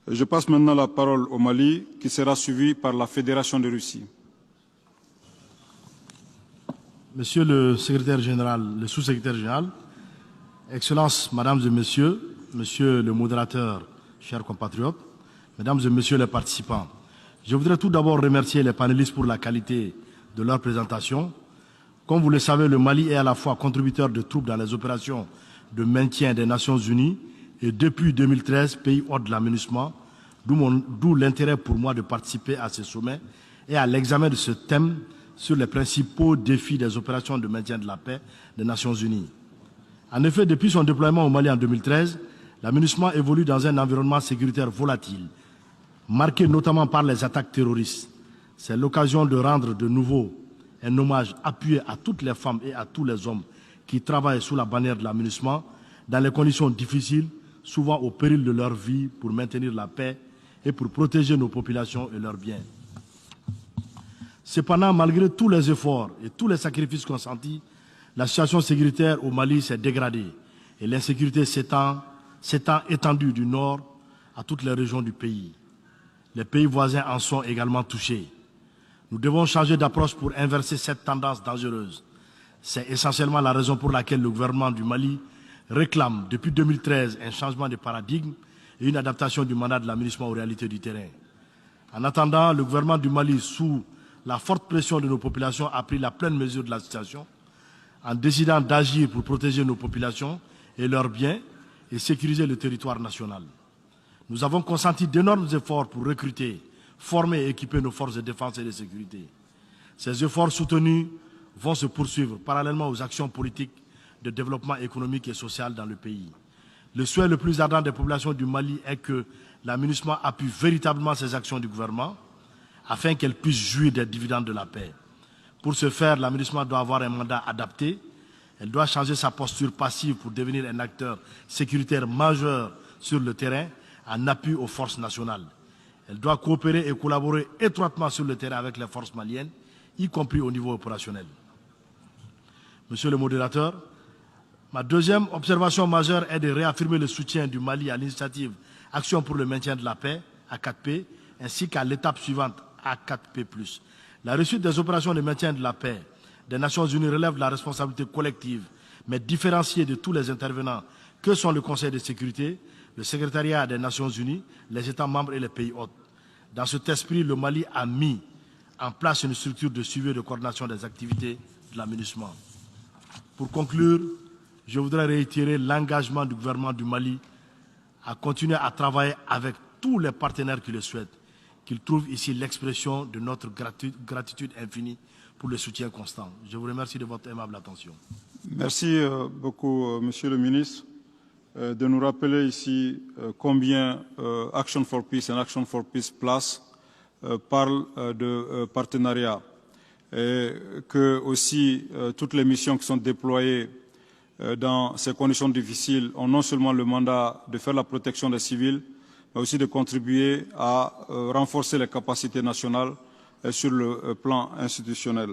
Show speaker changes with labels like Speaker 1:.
Speaker 1: Je passe maintenant la parole au Mali, qui sera suivi par la Fédération de Russie.
Speaker 2: Monsieur le secrétaire général, le sous-secrétaire général, Excellences, Mesdames et Messieurs, Monsieur le modérateur, chers compatriotes, Mesdames et Messieurs les participants, je voudrais tout d'abord remercier les panélistes pour la qualité de leur présentation. Comme vous le savez, le Mali est à la fois contributeur de troupes dans les opérations de maintien des Nations Unies et depuis 2013, pays hôte de l'aménagement, d'où l'intérêt pour moi de participer à ce sommet et à l'examen de ce thème sur les principaux défis des opérations de maintien de la paix des Nations Unies. En effet, depuis son déploiement au Mali en 2013, l'aménagement évolue dans un environnement sécuritaire volatile, marqué notamment par les attaques terroristes. C'est l'occasion de rendre de nouveau un hommage appuyé à toutes les femmes et à tous les hommes qui travaillent sous la bannière de l'aménagement dans les conditions difficiles, souvent au péril de leur vie, pour maintenir la paix et pour protéger nos populations et leurs biens. Cependant, malgré tous les efforts et tous les sacrifices consentis, la situation sécuritaire au Mali s'est dégradée et l'insécurité s'étend étendue du nord à toutes les régions du pays. Les pays voisins en sont également touchés. Nous devons changer d'approche pour inverser cette tendance dangereuse. C'est essentiellement la raison pour laquelle le gouvernement du Mali réclame depuis 2013 un changement de paradigme et une adaptation du mandat de l'aménagement aux réalités du terrain. En attendant, le gouvernement du Mali, sous la forte pression de nos populations, a pris la pleine mesure de la situation en décidant d'agir pour protéger nos populations et leurs biens et sécuriser le territoire national. Nous avons consenti d'énormes efforts pour recruter, former et équiper nos forces de défense et de sécurité. Ces efforts soutenus vont se poursuivre parallèlement aux actions politiques de développement économique et social dans le pays. Le souhait le plus ardent des populations du Mali est que l'aménagement appuie véritablement ces actions du gouvernement afin qu'elles puissent jouir des dividendes de la paix. Pour ce faire, l'aménagement doit avoir un mandat adapté. Elle doit changer sa posture passive pour devenir un acteur sécuritaire majeur sur le terrain en appui aux forces nationales. Elle doit coopérer et collaborer étroitement sur le terrain avec les forces maliennes, y compris au niveau opérationnel. Monsieur le modérateur, ma deuxième observation majeure est de réaffirmer le soutien du Mali à l'initiative Action pour le maintien de la paix, A4P, ainsi qu'à l'étape suivante, A4P+. La réussite des opérations de maintien de la paix des Nations Unies relève de la responsabilité collective, mais différenciée de tous les intervenants que sont le Conseil de sécurité, le secrétariat des Nations Unies, les États membres et les pays hôtes. Dans cet esprit, le Mali a mis en place une structure de suivi et de coordination des activités de l'aménagement. Pour conclure, je voudrais réitérer l'engagement du gouvernement du Mali à continuer à travailler avec tous les partenaires qui le souhaitent, qu'ils trouvent ici l'expression de notre gratitude infinie pour le soutien constant. Je vous remercie de votre aimable attention.
Speaker 1: Merci beaucoup, Monsieur le ministre, de nous rappeler ici combien Action for Peace et Action for Peace Plus parlent de partenariat et que aussi toutes les missions qui sont déployées dans ces conditions difficiles ont non seulement le mandat de faire la protection des civils, mais aussi de contribuer à renforcer les capacités nationales sur le plan institutionnel.